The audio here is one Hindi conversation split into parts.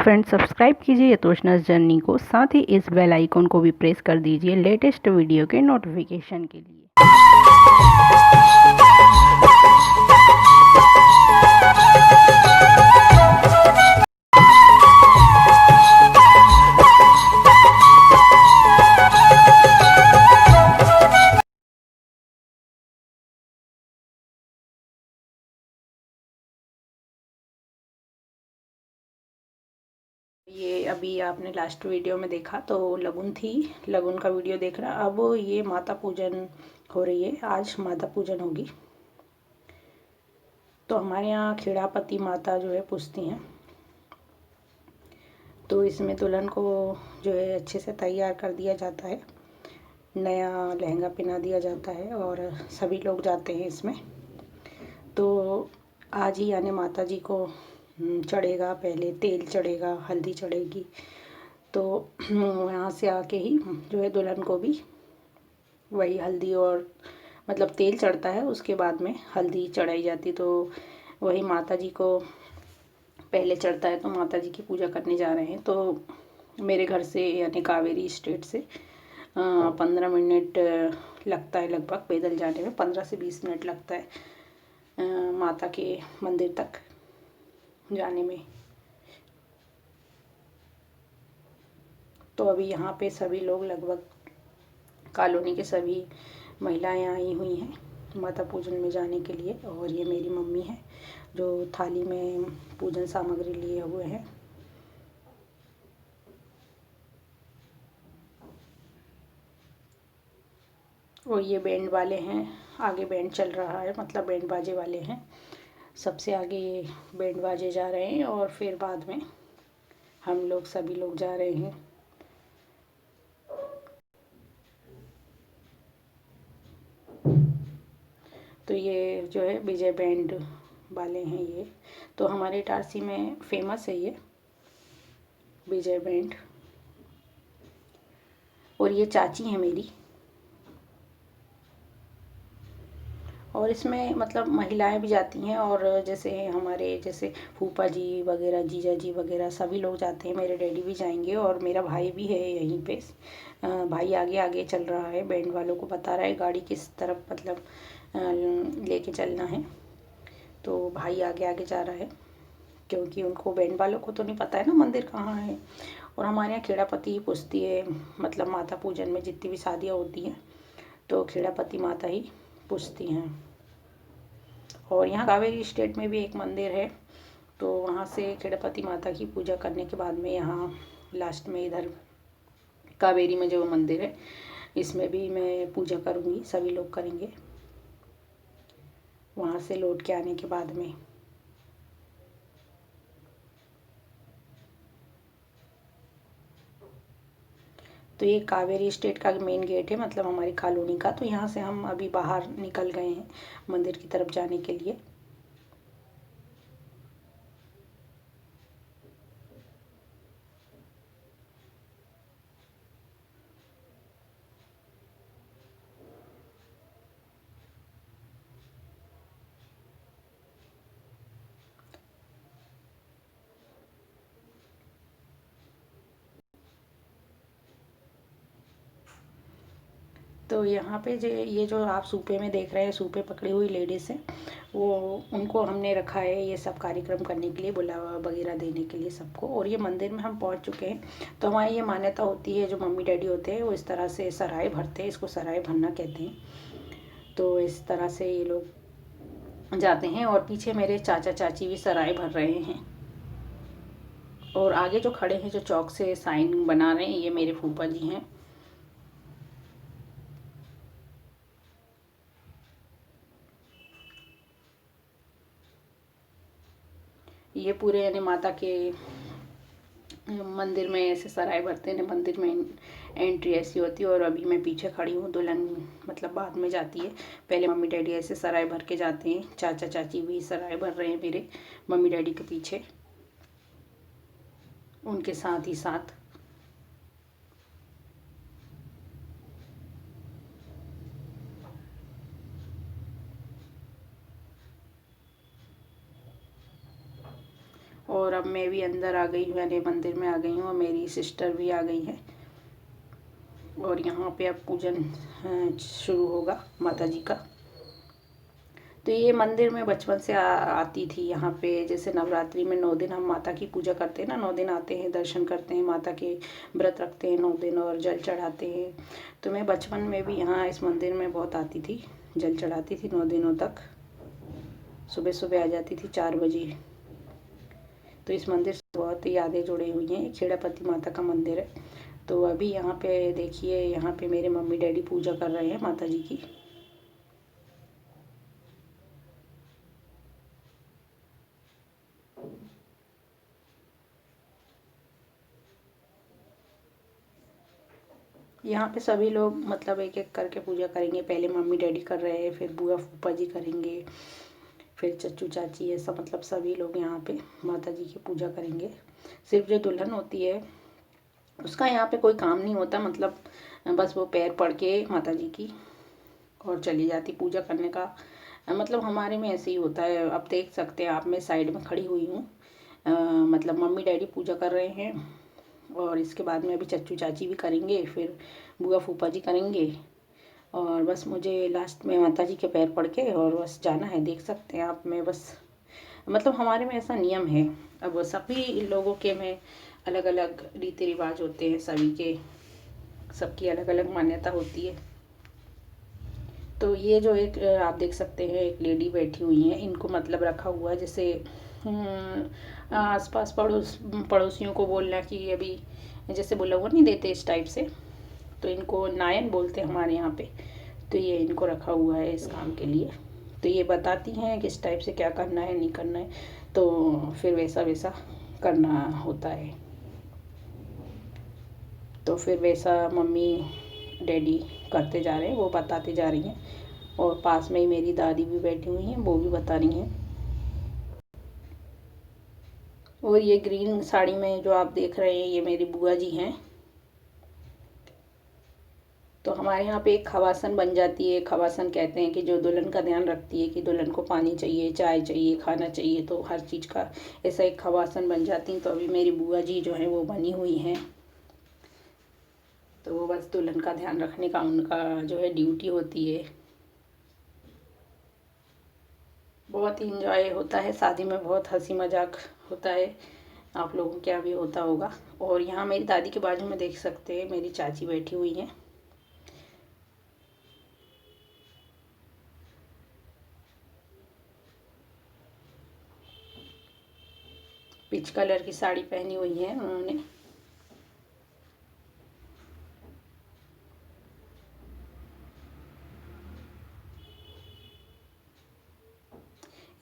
फ्रेंड्स, सब्सक्राइब कीजिए यतोषणास जर्नी को, साथ ही इस बेल आइकन को भी प्रेस कर दीजिए लेटेस्ट वीडियो के नोटिफिकेशन के लिए। ये अभी आपने लास्ट वीडियो में देखा तो लगुन थी, लगुन का वीडियो देख रहा। अब ये माता पूजन हो रही है, आज माता पूजन होगी। तो हमारे यहाँ खेड़ापति माता जो है पूजती हैं। तो इसमें दुल्हन को जो है अच्छे से तैयार कर दिया जाता है, नया लहंगा पहना दिया जाता है और सभी लोग जाते हैं इसमें। तो आज ही यानी माता जी को चढ़ेगा, पहले तेल चढ़ेगा, हल्दी चढ़ेगी। तो यहाँ से आके ही जो है दुल्हन को भी वही हल्दी और मतलब तेल चढ़ता है, उसके बाद में हल्दी चढ़ाई जाती। तो वही माता जी को पहले चढ़ता है। तो माता जी की पूजा करने जा रहे हैं। तो मेरे घर से यानी कावेरी स्टेट से 15 मिनट लगता है लगभग पैदल जाने में, 15 से 20 मिनट लगता है माता के मंदिर तक जाने में। तो अभी यहाँ पे सभी लोग लगभग कॉलोनी के सभी महिलाएं आई हुई हैं माता पूजन में जाने के लिए। और ये मेरी मम्मी है जो थाली में पूजन सामग्री लिए हुए हैं। और ये बैंड वाले हैं, आगे बैंड चल रहा है, मतलब बैंड बाजे वाले हैं। सबसे आगे ये बैंड बाजे जा रहे हैं और फिर बाद में हम लोग सभी लोग जा रहे हैं। तो ये जो है विजय बैंड वाले हैं ये। तो हमारे इटारसी में फेमस है ये विजय बैंड। और ये चाची है मेरी। और इसमें मतलब महिलाएं भी जाती हैं और जैसे हमारे जैसे फूफा जी वगैरह, जीजा जी वगैरह सभी लोग जाते हैं। मेरे डैडी भी जाएंगे और मेरा भाई भी है यहीं पे। भाई आगे आगे चल रहा है, बैंड वालों को बता रहा है गाड़ी किस तरफ मतलब लेके चलना है। तो भाई आगे आगे जा रहा है क्योंकि उनको बैंड वालों को तो नहीं पता है ना मंदिर कहाँ है। और हमारे यहाँ खेड़ापति ही पूजती है, मतलब माता पूजन में जितनी भी शादियाँ होती हैं तो खेड़ापति माता ही पूजती हैं। और यहाँ कावेरी स्टेट में भी एक मंदिर है, तो वहाँ से खेड़ापति माता की पूजा करने के बाद में यहाँ लास्ट में इधर कावेरी में जो मंदिर है इसमें भी मैं पूजा करूँगी, सभी लोग करेंगे वहाँ से लौट के आने के बाद में। तो ये कावेरी स्टेट का मेन गेट है, मतलब हमारी कॉलोनी का। तो यहाँ से हम अभी बाहर निकल गए हैं मंदिर की तरफ जाने के लिए। तो यहाँ पे जो ये जो आप सूपे में देख रहे हैं, सूपे पकड़ी हुई लेडीज़ हैं, वो उनको हमने रखा है ये सब कार्यक्रम करने के लिए, बुलावा वगैरह देने के लिए सबको। और ये मंदिर में हम पहुँच चुके हैं। तो हमारी ये मान्यता होती है, जो मम्मी डैडी होते हैं वो इस तरह से सराय भरते हैं, इसको सराय भरना कहते हैं। तो इस तरह से ये लोग जाते हैं। और पीछे मेरे चाचा चाची भी सराय भर रहे हैं। और आगे जो खड़े हैं, जो चौक से साइन बना रहे हैं, ये मेरे फूफा जी हैं। ये पूरे यानी माता के मंदिर में ऐसे सराय भरते हैं। मंदिर में एंट्री ऐसी होती है। और अभी मैं पीछे खड़ी हूँ, दुल्हन मतलब बाद में जाती है, पहले मम्मी डैडी ऐसे सराय भर के जाते हैं। चाचा चाची भी सराय भर रहे हैं मेरे मम्मी डैडी के पीछे, उनके साथ ही साथ। और अब मैं भी अंदर आ गई हूँ, यानी मंदिर में आ गई हूँ और मेरी सिस्टर भी आ गई है। और यहाँ पे अब पूजन शुरू होगा माता जी का। तो ये मंदिर में बचपन से आती थी यहाँ पे। जैसे नवरात्रि में 9 दिन हम माता की पूजा करते हैं ना, 9 दिन आते हैं, दर्शन करते हैं, माता के व्रत रखते हैं 9 दिन और जल चढ़ाते हैं। तो मैं बचपन में भी यहाँ इस मंदिर में बहुत आती थी, जल चढ़ाती थी 9 दिनों तक। सुबह सुबह आ जाती थी 4 बजे। तो इस मंदिर से बहुत ही यादें जुड़ी हुई हैं। खेड़ापति माता का मंदिर है। तो अभी यहाँ पे देखिए, यहाँ पे मेरे मम्मी डैडी पूजा कर रहे हैं माता जी की। यहाँ पे सभी लोग मतलब एक एक करके पूजा करेंगे। पहले मम्मी डैडी कर रहे हैं, फिर बुआ फूफा जी करेंगे, फिर चच्चू चाची, ऐसा मतलब सभी लोग यहाँ पे माता जी की पूजा करेंगे। सिर्फ जो दुल्हन होती है उसका यहाँ पे कोई काम नहीं होता, मतलब बस वो पैर पड़ के माता जी की और चली जाती पूजा करने का। मतलब हमारे में ऐसे ही होता है। आप देख सकते हैं, आप मैं साइड में खड़ी हुई हूँ, मतलब मम्मी डैडी पूजा कर रहे हैं और इसके बाद में अभी चच्चू चाची भी करेंगे, फिर बुआ फूफा जी करेंगे और बस मुझे लास्ट में माता जी के पैर पड़ के और बस जाना है। देख सकते हैं आप, मैं बस मतलब हमारे में ऐसा नियम है। अब सभी लोगों के में अलग अलग रीति रिवाज होते हैं, सभी के सबकी अलग अलग मान्यता होती है। तो ये जो एक आप देख सकते हैं एक लेडी बैठी हुई है, इनको मतलब रखा हुआ है जैसे आसपास पड़ोसियों को बोलना कि अभी जैसे बुलावा नहीं देते इस टाइप से, तो इनको नायन बोलते हैं हमारे यहाँ पे। तो ये इनको रखा हुआ है इस काम के लिए। तो ये बताती हैं किस टाइप से क्या करना है नहीं करना है, तो फिर वैसा वैसा करना होता है। तो फिर वैसा मम्मी डैडी करते जा रहे हैं, वो बताते जा रही हैं और पास में ही मेरी दादी भी बैठी हुई हैं, वो भी बता रही हैं। और ये ग्रीन साड़ी में जो आप देख रहे हैं ये मेरी बुआ जी हैं। तो हमारे यहाँ पे एक खवासन बन जाती है। खवासन कहते हैं कि जो दुल्हन का ध्यान रखती है कि दुल्हन को पानी चाहिए, चाय चाहिए, खाना चाहिए, तो हर चीज़ का ऐसा एक खवासन बन जाती हैं। तो अभी मेरी बुआ जी जो है वो बनी हुई हैं। तो वो बस दुल्हन का ध्यान रखने का उनका जो है ड्यूटी होती है। बहुत ही इंजॉय होता है शादी में, बहुत हंसी मजाक होता है। आप लोगों के यहाँ भी होता होगा। और यहाँ मेरी दादी के बाजू में देख सकते हैं मेरी चाची बैठी हुई हैं। पीच कलर की साड़ी पहनी हुई है उन्होंने।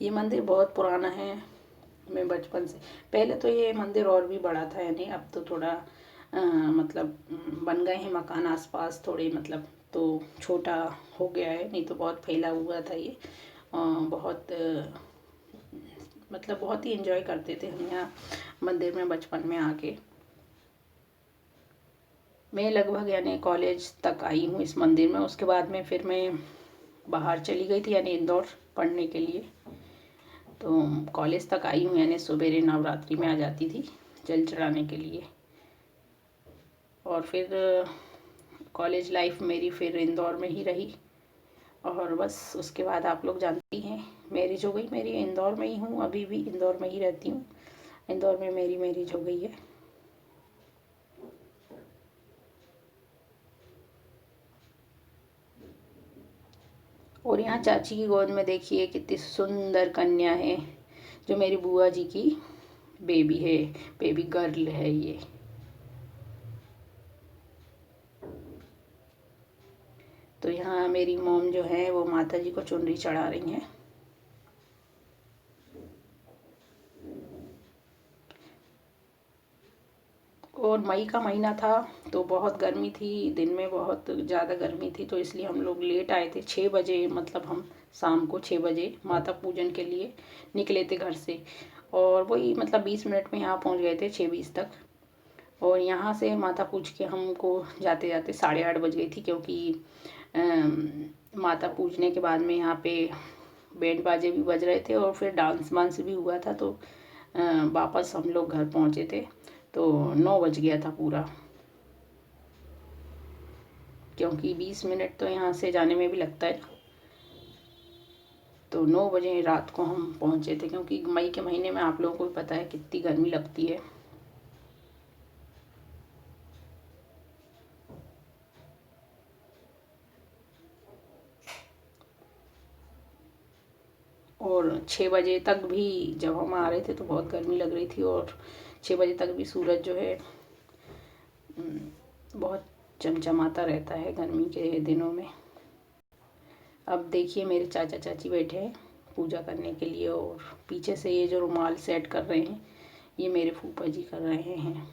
ये मंदिर बहुत पुराना है। मैं बचपन से, पहले तो ये मंदिर और भी बड़ा था, यानी अब तो थोड़ा मतलब बन गए हैं मकान आसपास थोड़े, मतलब तो छोटा हो गया है, नहीं तो बहुत फैला हुआ था ये। बहुत मतलब बहुत ही एंजॉय करते थे हम यहाँ मंदिर में बचपन में आके। मैं लगभग यानी कॉलेज तक आई हूँ इस मंदिर में। उसके बाद में फिर मैं बाहर चली गई थी, यानी इंदौर पढ़ने के लिए। तो कॉलेज तक आई हूँ, यानी सवेरे नवरात्रि में आ जाती थी जल चढ़ाने के लिए। और फिर कॉलेज लाइफ मेरी फिर इंदौर में ही रही। और बस उसके बाद आप लोग जानती हैं मैरिज हो गई मेरी। इंदौर में ही हूँ, अभी भी इंदौर में ही रहती हूँ। इंदौर में मेरी मैरिज हो गई है। और यहाँ चाची की गोद में देखिए कितनी सुंदर कन्या है, जो मेरी बुआ जी की बेबी है, बेबी गर्ल है ये। तो यहाँ मेरी मॉम जो है वो माता जी को चुनरी चढ़ा रही हैं। और मई का महीना था तो बहुत गर्मी थी, दिन में बहुत ज़्यादा गर्मी थी, तो इसलिए हम लोग लेट आए थे 6 बजे। मतलब हम शाम को 6 बजे माता पूजन के लिए निकले थे घर से। और वही मतलब 20 मिनट में यहाँ पहुँच गए थे, 6:20 तक। और यहाँ से माता पूज के हमको जाते जाते 8:30 बज गई थी, क्योंकि माता पूजने के बाद में यहाँ पे बैंड बाजे भी बज रहे थे और फिर डांस वांस भी हुआ था। तो वापस हम लोग घर पहुँचे थे तो 9 बज गया था पूरा, क्योंकि 20 मिनट तो यहाँ से जाने में भी लगता है। तो 9 बजे रात को हम पहुँचे थे, क्योंकि मई के महीने में आप लोगों को भी पता है कितनी गर्मी लगती है। और 6 बजे तक भी जब हम आ रहे थे तो बहुत गर्मी लग रही थी, और 6 बजे तक भी सूरज जो है बहुत चमचमाता रहता है गर्मी के दिनों में। अब देखिए मेरे चाचा चाची बैठे हैं पूजा करने के लिए, और पीछे से ये जो रुमाल सेट कर रहे हैं ये मेरे फूफा जी कर रहे हैं।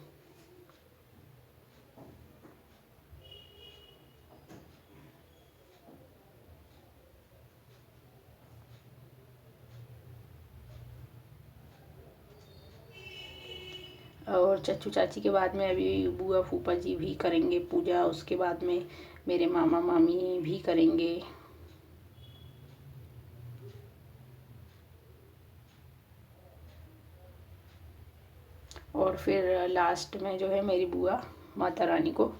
और चच्चू चाची के बाद में अभी बुआ फूफा जी भी करेंगे पूजा, उसके बाद में मेरे मामा मामी भी करेंगे। और फिर लास्ट में जो है मेरी बुआ माता रानी को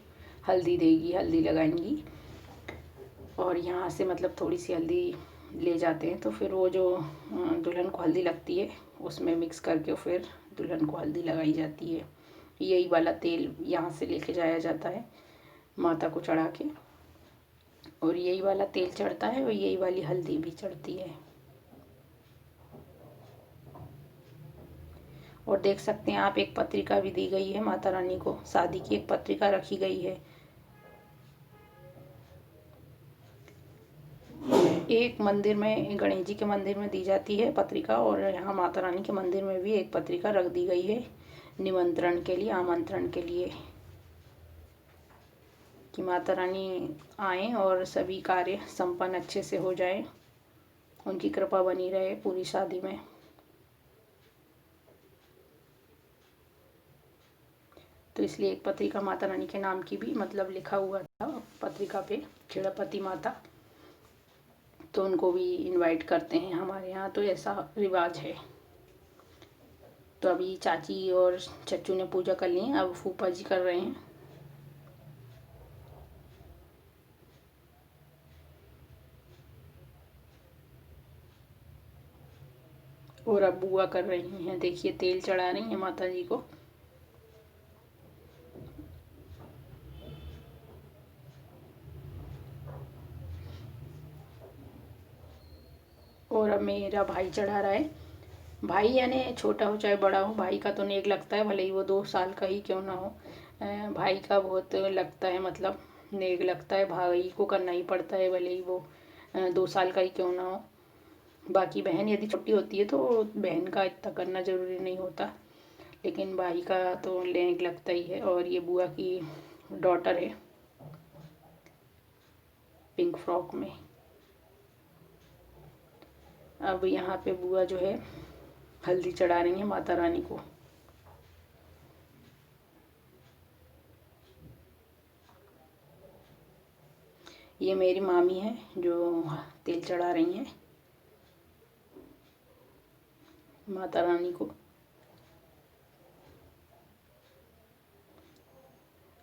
हल्दी देगी, हल्दी लगाएंगी। और यहाँ से मतलब थोड़ी सी हल्दी ले जाते हैं, तो फिर वो जो दुल्हन को हल्दी लगती है उसमें मिक्स करके फिर दुल्हन को हल्दी लगाई जाती है। यही वाला तेल यहाँ से लेके जाया जाता है माता को चढ़ा के, और यही वाला तेल चढ़ता है और यही वाली हल्दी भी चढ़ती है। और देख सकते हैं आप, एक पत्रिका भी दी गई है माता रानी को, शादी की एक पत्रिका रखी गई है। एक मंदिर में, गणेश जी के मंदिर में दी जाती है पत्रिका, और यहाँ माता रानी के मंदिर में भी एक पत्रिका रख दी गई है निमंत्रण के लिए, आमंत्रण के लिए, कि माता रानी आएँ और सभी कार्य संपन्न अच्छे से हो जाए, उनकी कृपा बनी रहे पूरी शादी में। तो इसलिए एक पत्रिका माता रानी के नाम की भी मतलब लिखा हुआ था पत्रिका पे, खेड़ापति माता, तो उनको भी इनवाइट करते हैं हमारे यहाँ, तो ऐसा रिवाज है। तो अभी चाची और चच्चू ने पूजा कर ली है, अब फूफा जी कर रहे हैं। और अब बुआ कर रही हैं, देखिए तेल चढ़ा रही हैं माता जी को। और अब मेरा भाई चढ़ा रहा है। भाई यानी छोटा हो चाहे बड़ा हो, भाई का तो नेक लगता है, भले ही वो 2 साल का ही क्यों ना हो। भाई का बहुत लगता है, मतलब नेक लगता है, भाई को करना ही पड़ता है, भले ही वो 2 साल का ही क्यों ना हो। बाकी बहन यदि छोटी होती है तो बहन का इतना करना ज़रूरी नहीं होता, लेकिन भाई का तो नेक लगता ही है। और ये बुआ की डॉटर है पिंक फ्रॉक में। अब यहाँ पे बुआ जो है हल्दी चढ़ा रही है माता रानी को। ये मेरी मामी है जो तेल चढ़ा रही हैं माता रानी को।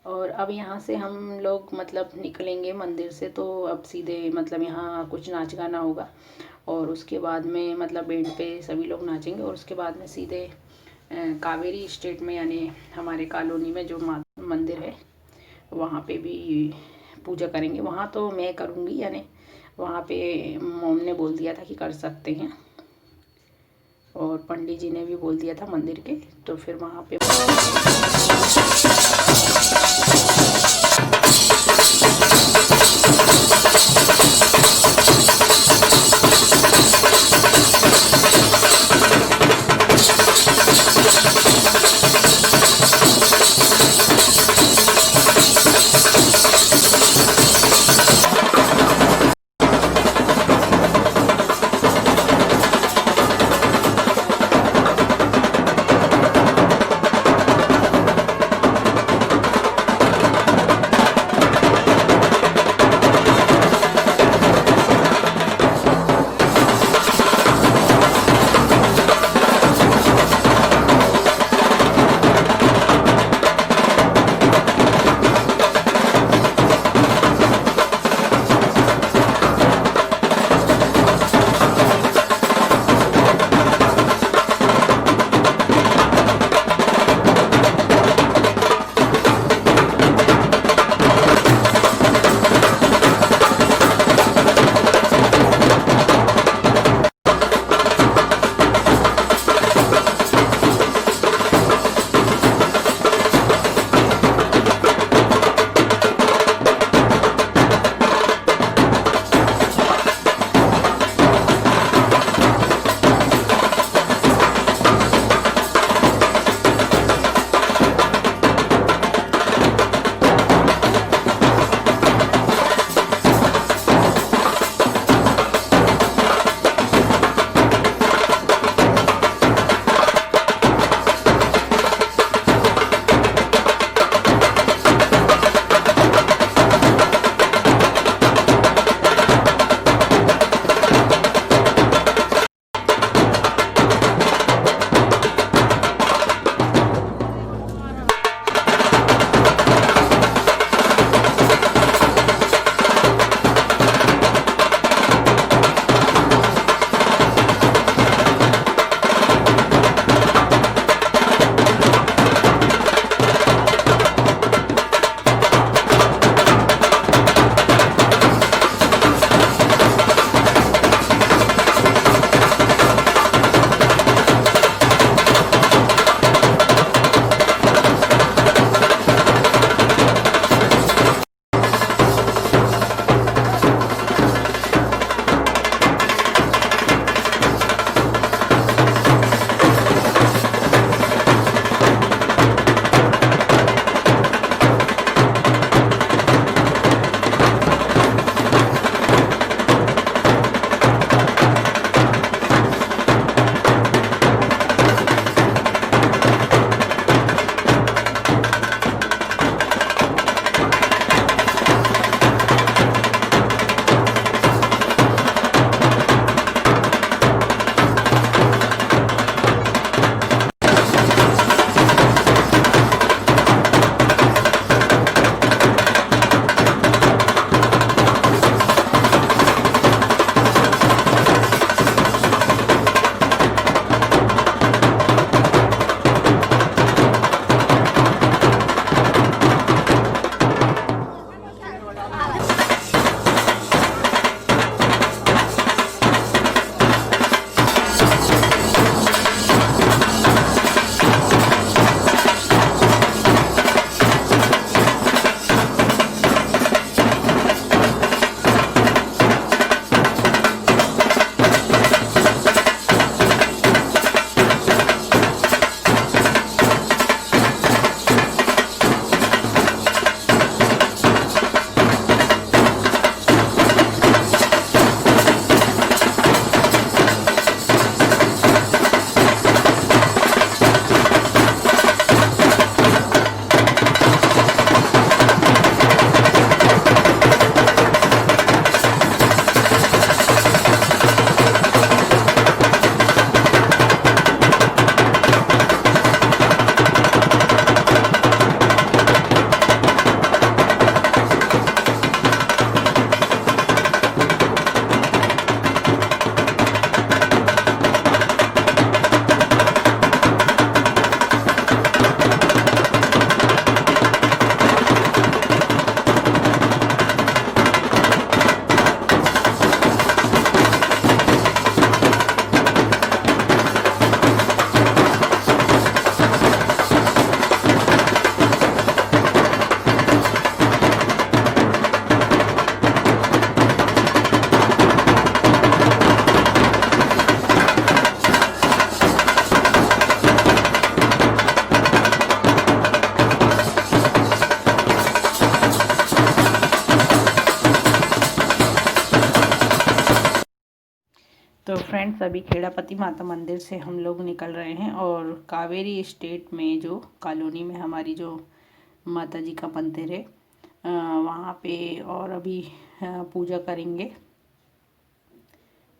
और अब यहाँ से हम लोग मतलब निकलेंगे मंदिर से, तो अब सीधे मतलब यहाँ कुछ नाच गाना होगा, और उसके बाद में मतलब बैंड पे सभी लोग नाचेंगे, और उसके बाद में सीधे कावेरी स्टेट में यानी हमारे कॉलोनी में जो मंदिर है वहाँ पे भी पूजा करेंगे। वहाँ तो मैं करूँगी, यानी वहाँ पे मॉम ने बोल दिया था कि कर सकते हैं, और पंडित जी ने भी बोल दिया था मंदिर के, तो फिर वहाँ पे फ्रेंड्स, अभी खेड़ापति माता मंदिर से हम लोग निकल रहे हैं और कावेरी स्टेट में जो कॉलोनी में हमारी जो माता जी का मंदिर है वहाँ पे, और अभी पूजा करेंगे,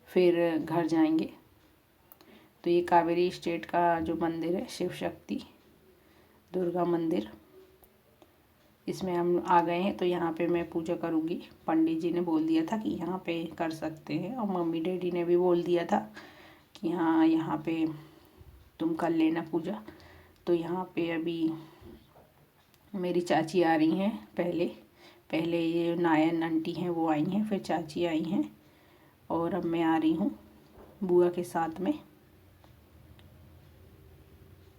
फिर घर जाएंगे। तो ये कावेरी स्टेट का जो मंदिर है, शिव शक्ति दुर्गा मंदिर, इसमें हम आ गए हैं। तो यहाँ पे मैं पूजा करूँगी। पंडित जी ने बोल दिया था कि यहाँ पे कर सकते हैं, और मम्मी डैडी ने भी बोल दिया था कि हाँ यहाँ पे तुम कर लेना पूजा। तो यहाँ पे अभी मेरी चाची आ रही हैं। पहले ये नायन आंटी हैं वो आई हैं, फिर चाची आई हैं, और अब मैं आ रही हूँ बुआ के साथ में।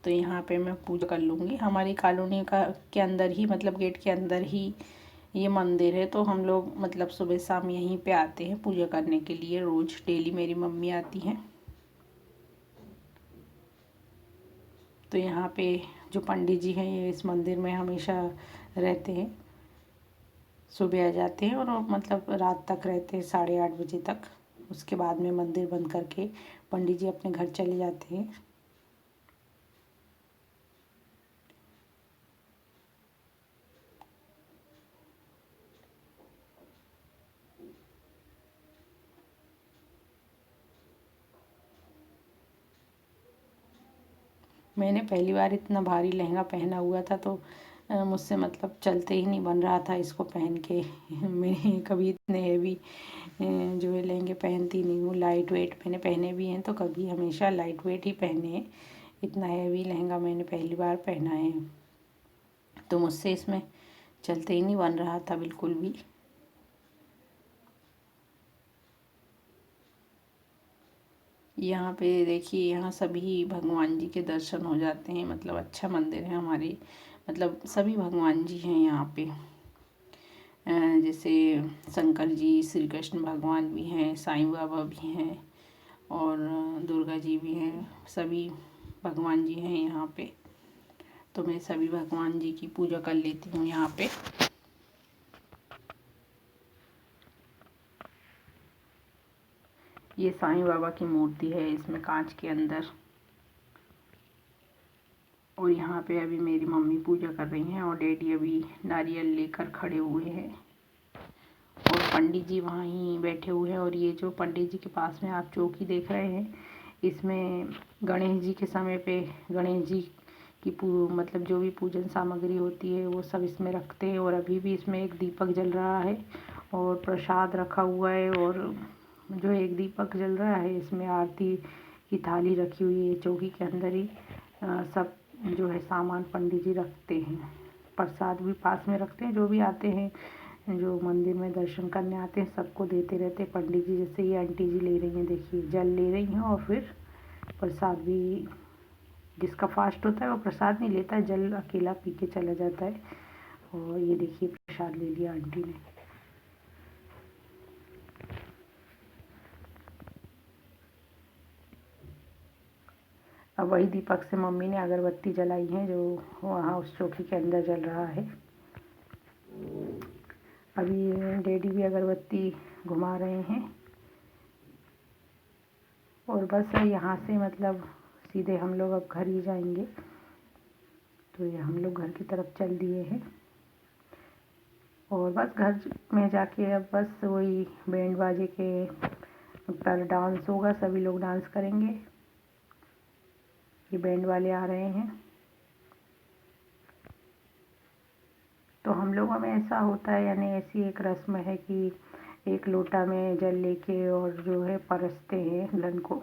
तो यहाँ पे मैं पूजा कर लूँगी। हमारी कॉलोनी का के अंदर ही, मतलब गेट के अंदर ही ये मंदिर है। तो हम लोग मतलब सुबह शाम यहीं पे आते हैं पूजा करने के लिए। रोज़ डेली मेरी मम्मी आती हैं। तो यहाँ पे जो पंडित जी हैं ये इस मंदिर में हमेशा रहते हैं। सुबह आ जाते हैं और मतलब रात तक रहते हैं, 8:30 बजे तक। उसके बाद में मंदिर बंद करके पंडित जी अपने घर चले जाते हैं। मैंने पहली बार इतना भारी लहंगा पहना हुआ था, तो मुझसे मतलब चलते ही नहीं बन रहा था इसको पहन के। मैं कभी इतने हैवी जो है लहंगे पहनती नहीं हूँ। लाइट वेट मैंने पहने भी हैं, तो कभी हमेशा लाइट वेट ही पहने हैं। इतना हैवी लहंगा मैंने पहली बार पहना है, तो मुझसे इसमें चलते ही नहीं बन रहा था बिल्कुल भी। यहाँ पे देखिए, यहाँ सभी भगवान जी के दर्शन हो जाते हैं। मतलब अच्छा मंदिर है हमारे, मतलब सभी भगवान जी हैं यहाँ पे। जैसे शंकर जी, श्री कृष्ण भगवान भी हैं, साईं बाबा भी हैं, और दुर्गा जी भी हैं। सभी भगवान जी हैं यहाँ पे। तो मैं सभी भगवान जी की पूजा कर लेती हूँ यहाँ पे। ये साईं बाबा की मूर्ति है इसमें कांच के अंदर। और यहाँ पे अभी मेरी मम्मी पूजा कर रही हैं, और डैडी अभी नारियल लेकर खड़े हुए हैं, और पंडित जी वहाँ ही बैठे हुए हैं। और ये जो पंडित जी के पास में आप चौकी देख रहे हैं, इसमें गणेश जी के समय पे गणेश जी की मतलब जो भी पूजन सामग्री होती है वो सब इसमें रखते हैं। और अभी भी इसमें एक दीपक जल रहा है और प्रसाद रखा हुआ है, और जो एक दीपक जल रहा है इसमें आरती की थाली रखी हुई है। चौकी के अंदर ही सब जो है सामान पंडित जी रखते हैं। प्रसाद भी पास में रखते हैं। जो भी आते हैं, जो मंदिर में दर्शन करने आते हैं, सबको देते रहते हैं पंडित जी। जैसे ये आंटी जी ले रही हैं, देखिए जल ले रही हैं, और फिर प्रसाद भी। जिसका फास्ट होता है वो प्रसाद नहीं लेता है, जल अकेला पी के चला जाता है। और ये देखिए प्रसाद ले लिया आंटी ने। अब वही दीपक से मम्मी ने अगरबत्ती जलाई है, जो वहाँ उस चौकी के अंदर जल रहा है। अभी डैडी भी अगरबत्ती घुमा रहे हैं, और बस यहाँ से मतलब सीधे हम लोग अब घर ही जाएंगे। तो ये हम लोग घर की तरफ चल दिए हैं, और बस घर में जाके अब बस वही बैंड बाजे के पर डांस होगा, सभी लोग डांस करेंगे। ये बैंड वाले आ रहे हैं। तो हम लोगों में ऐसा होता है, यानी ऐसी एक रस्म है कि एक लोटा में जल लेके और जो है परसते हैं लन को।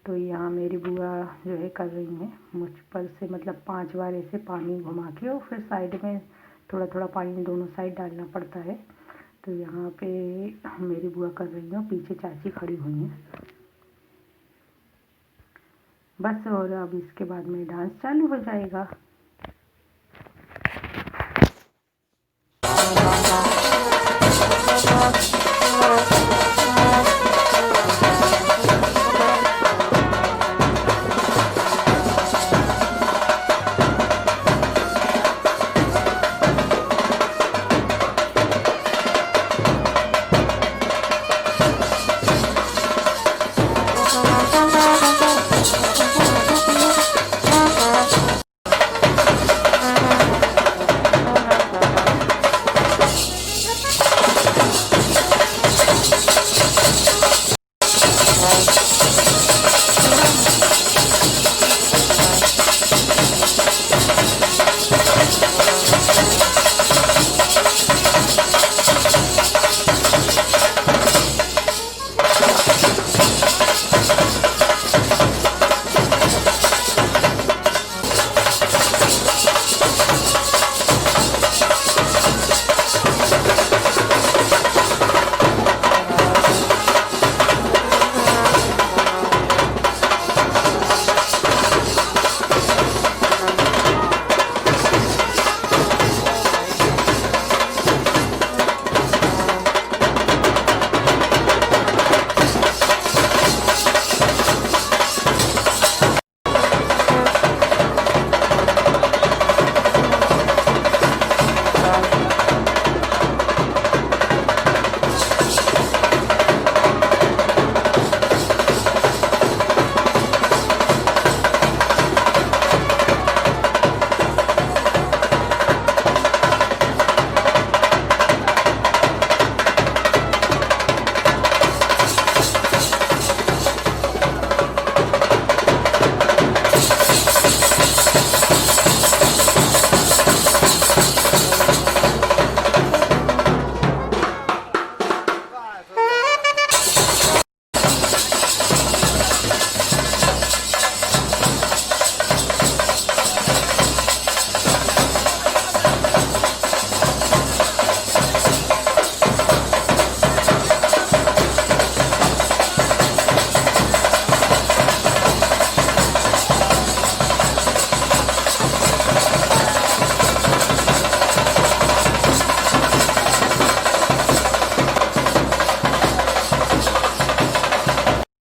तो यहाँ मेरी बुआ जो है कर रही हैं मुझ पर से, मतलब 5 बार ऐसे पानी घुमा के, और फिर साइड में थोड़ा थोड़ा पानी दोनों साइड डालना पड़ता है। तो यहाँ पे मेरी बुआ कर रही हैं, पीछे चाची खड़ी हुई हैं बस। और अब इसके बाद में डांस चालू हो जाएगा।